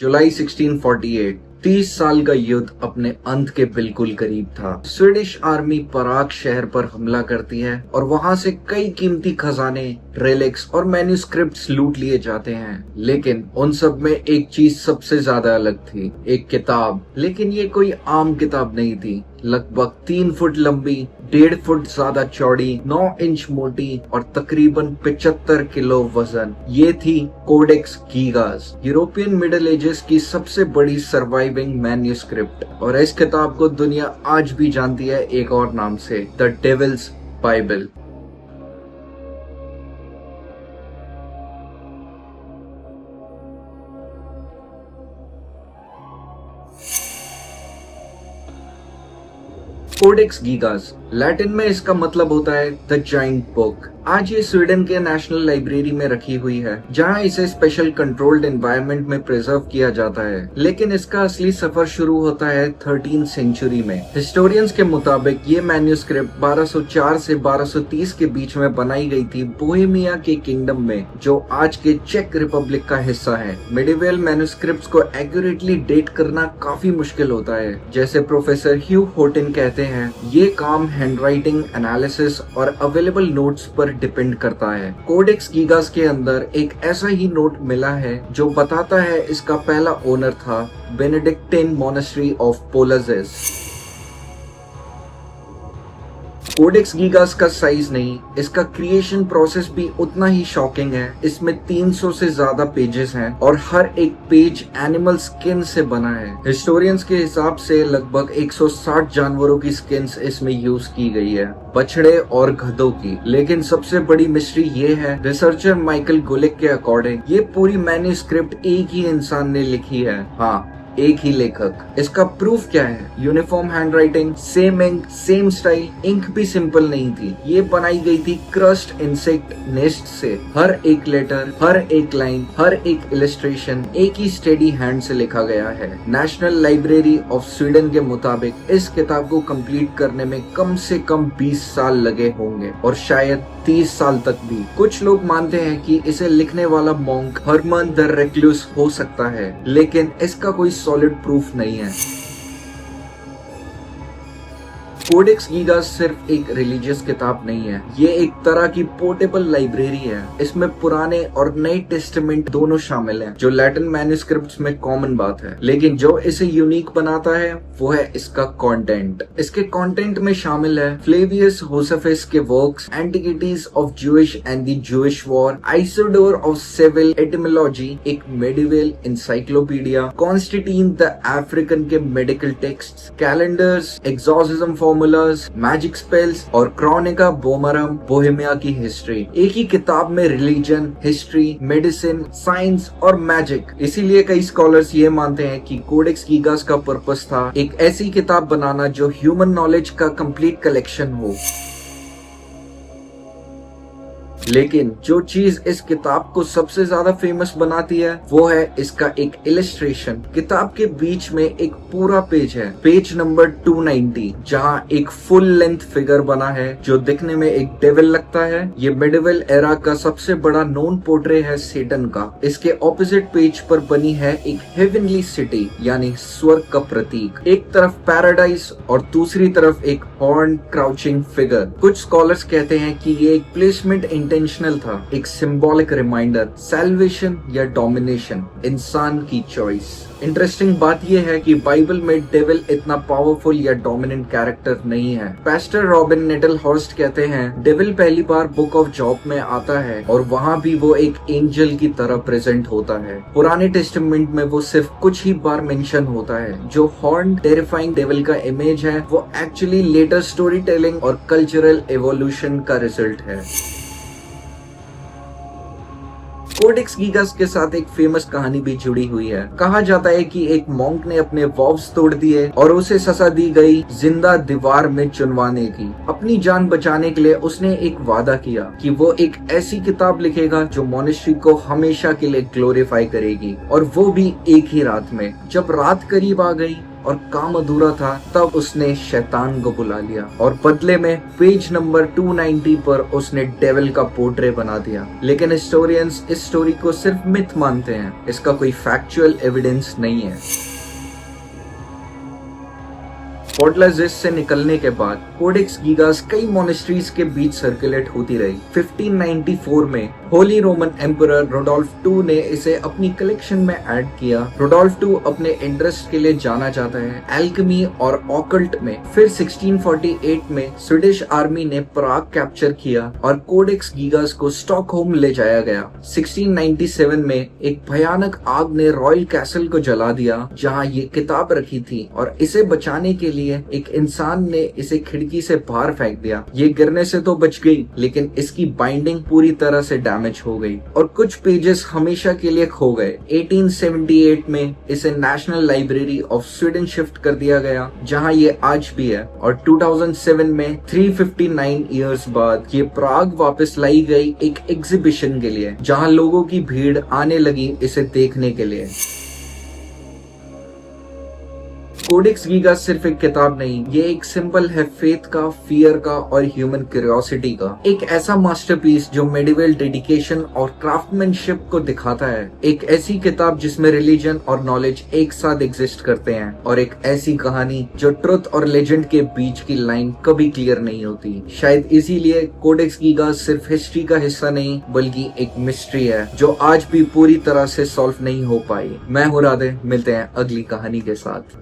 जुलाई 1648 30 साल का युद्ध अपने अंत के बिल्कुल करीब था। स्वीडिश आर्मी पराग शहर पर हमला करती है और वहां से कई कीमती खजाने, रेलिक्स और मैन्युस्क्रिप्ट्स लूट लिए जाते हैं। लेकिन उन सब में एक चीज सबसे ज्यादा अलग थी, एक किताब। लेकिन ये कोई आम किताब नहीं थी। लगभग 3 फुट लंबी, 1.5 फुट ज्यादा चौड़ी, 9 इंच मोटी और तकरीबन 75 किलो वजन। ये थी कोडेक्स गीगास, यूरोपियन मिडिल एजेस की सबसे बड़ी सर्वाइविंग मैन्युस्क्रिप्ट। और इस किताब को दुनिया आज भी जानती है एक और नाम से, the Devil's Bible. Codex Gigas, Latin में इसका मतलब होता है द जाइंट बुक। आज ये स्वीडन के नेशनल लाइब्रेरी में रखी हुई है, जहां इसे स्पेशल कंट्रोल्ड एनवायरनमेंट में प्रिजर्व किया जाता है। लेकिन इसका असली सफर शुरू होता है 13th सेंचुरी में। हिस्टोरियंस के मुताबिक ये मैन्युस्क्रिप्ट 1204 से 1230 के बीच में बनाई गई थी बोहेमिया के किंगडम में, जो आज के चेक रिपब्लिक का हिस्सा है। मिडिवल मैन्युस्क्रिप्ट्स को एक्यूरेटली डेट करना काफी मुश्किल होता है। जैसे प्रोफेसर ह्यू होटिन कहते हैं, ये काम हैंडराइटिंग, एनालिसिस और अवेलेबल नोट्स पर डिपेंड करता है। कोडेक्स गीगास के अंदर एक ऐसा ही नोट मिला है जो बताता है इसका पहला ओनर था बेनेडिक्टिन मॉनेस्ट्री ऑफ पोलाजेस। कोडेक्स गीगास का साइज नहीं, इसका क्रिएशन प्रोसेस भी उतना ही शॉकिंग है। इसमें 300 से ज्यादा पेजेस हैं और हर एक पेज एनिमल स्किन से बना है। हिस्टोरियंस के हिसाब से लगभग 160 जानवरों की स्किन्स इसमें यूज की गई है, बछड़े और गधों की। लेकिन सबसे बड़ी मिस्ट्री ये है, रिसर्चर माइकल गुलिक के अकॉर्डिंग ये पूरी मैन्युस्क्रिप्ट एक ही इंसान ने लिखी है। हाँ, एक ही लेखक। इसका प्रूफ क्या है? Uniform handwriting, same ink, same style. Ink भी सिंपल नहीं थी, ये बनाई गई थी क्रस्ट इंसेक्ट नेस्ट से। हर एक लेटर, हर एक लाइन, हर एक इलस्ट्रेशन एक ही स्टेडी हैंड से लिखा गया है। नेशनल लाइब्रेरी ऑफ स्वीडन के मुताबिक इस किताब को कंप्लीट करने में कम से कम 20 साल लगे होंगे और शायद 30 साल तक भी। कुछ लोग मानते हैं कि इसे लिखने वाला मॉन्क हरमन द रेक्लूस हो सकता है, लेकिन इसका कोई सॉलिड प्रूफ नहीं है। कोडेक्स गीगास सिर्फ एक रिलीजियस किताब नहीं है, ये एक तरह की पोर्टेबल लाइब्रेरी है। इसमें पुराने और नए टेस्टामेंट दोनों शामिल हैं, जो लैटिन मैन्युस्क्रिप्ट्स में कॉमन बात है। लेकिन जो इसे यूनिक बनाता है वो है इसका कंटेंट। इसके कंटेंट में शामिल है फ्लेवियस जोसेफस के works, Antiquities of Jewish and the Jewish War, Isidore of Seville etymology, एक medieval encyclopedia, Constantine the African के medical texts, calendars, exorcism formulas, magic spells और क्रॉनिका बोमरम, बोहेमिया की हिस्ट्री। एक ही किताब में रिलीजन, हिस्ट्री, मेडिसिन, साइंस और magic. इसीलिए कई स्कॉलर्स ये मानते हैं कि कोडेक्स गीगास का पर्पस था एक ऐसी किताब बनाना जो ह्यूमन नॉलेज का कंप्लीट कलेक्शन हो। लेकिन जो चीज इस किताब को सबसे ज्यादा फेमस बनाती है वो है इसका एक इलस्ट्रेशन। किताब के बीच में एक पूरा पेज है, पेज नंबर 290, जहां एक फुल लेंथ फिगर बना है जो दिखने में एक डेविल लगता है। ये मिडिवल एरा का सबसे बड़ा नोन पोर्ट्रे है सेटन का। इसके ऑपोजिट पेज पर बनी है एक हेवनली सिटी, यानी स्वर्ग का प्रतीक। एक तरफ पैराडाइज और दूसरी तरफ एक हॉर्न क्राउचिंग फिगर। कुछ स्कॉलर्स कहते हैं कि ये एक प्लेसमेंट इंटेंशनल था, एक सिंबॉलिक रिमाइंडर, सैल्वेशन या डोमिनेशन, इंसान की चॉइस। इंटरेस्टिंग बात यह है कि बाइबल में डेविल इतना पावरफुल या डोमिनेंट कैरेक्टर नहीं है। पास्टर रॉबिन नेटलहॉर्स्ट कहते हैं, डेविल पहली बार बुक ऑफ जॉब में आता है और वहाँ भी वो एक एंजल की तरह प्रेजेंट होता है। पुराने टेस्टामेंट में वो सिर्फ कुछ ही बार मेंशन होता है। जो हॉर्न टेरिफाइंग डेविल का इमेज है वो एक्चुअली लेटर स्टोरी टेलिंग और कल्चरल एवोल्यूशन का रिजल्ट है। कोडेक्स गीगास के साथ एक फेमस कहानी भी जुड़ी हुई है। कहा जाता है कि एक मॉन्क ने अपने वॉव्स तोड़ दिए और उसे सजा दी गई जिंदा दीवार में चुनवाने की। अपनी जान बचाने के लिए उसने एक वादा किया कि वो एक ऐसी किताब लिखेगा जो मॉनेस्ट्री को हमेशा के लिए ग्लोरीफाई करेगी, और वो भी एक ही रात में। जब रात करीब आ गई, और काम अधूरा था, तब उसने शैतान को बुला लिया और बदले में पेज नंबर 290 पर उसने डेविल का पोर्ट्रेट बना दिया। लेकिन हिस्टोरियंस इस स्टोरी को सिर्फ मिथ मानते हैं, इसका कोई फैक्चुअल एविडेंस नहीं है। पोर्टलाजिस से निकलने के बाद कोडेक्स गीगास कई मोनेस्ट्रीज के बीच सर्कुलेट होती रही। 1594 में होली रोमन एम्परर रोडोल्फ II ने इसे अपनी कलेक्शन में ऐड किया। रोडोल्फ II अपने इंटरेस्ट के लिए जाना जाता है एल्केमी और ऑकल्ट में। फिर 1648 में स्वीडिश आर्मी ने प्राग कैप्चर किया और कोडेक्स गीगास को स्टॉकहोम ले जाया गया। 1697 में एक भयानक आग ने रॉयल कैसल को जला दिया जहां ये किताब रखी थी, और इसे बचाने के लिए एक इंसान ने इसे खिड़की से बाहर फेंक दिया। ये गिरने से तो बच गई, लेकिन इसकी बाइंडिंग पूरी तरह से डैमेज हो गई और कुछ पेजेस हमेशा के लिए खो गए। 1878 में इसे national library of Sweden shift कर दिया गया, जहां ये आज भी है। और 2007 में 359 इयर्स बाद ये प्राग वापस लाई गई एक एग्जीबिशन के लिए, जहां लोगों की भीड़ आने लगी इसे देखने के लिए। कोडेक्स गीगास सिर्फ एक किताब नहीं, ये एक सिंबल है फेथ का, फियर का और ह्यूमन क्यूरियोसिटी का। एक ऐसा मास्टरपीस जो मेडिवल डेडिकेशन और क्राफ्टमैनशिप को दिखाता है। एक ऐसी किताब जिसमें रिलीजन और नॉलेज एक साथ एग्जिस्ट करते हैं, और एक ऐसी कहानी जो ट्रुथ और लेजेंड के बीच की लाइन कभी क्लियर नहीं होती। शायद इसीलिए कोडेक्स गीगास सिर्फ हिस्ट्री का हिस्सा नहीं, बल्कि एक मिस्ट्री है जो आज भी पूरी तरह से सॉल्व नहीं हो पाई। मैं हूं राधे, मिलते हैं अगली कहानी के साथ।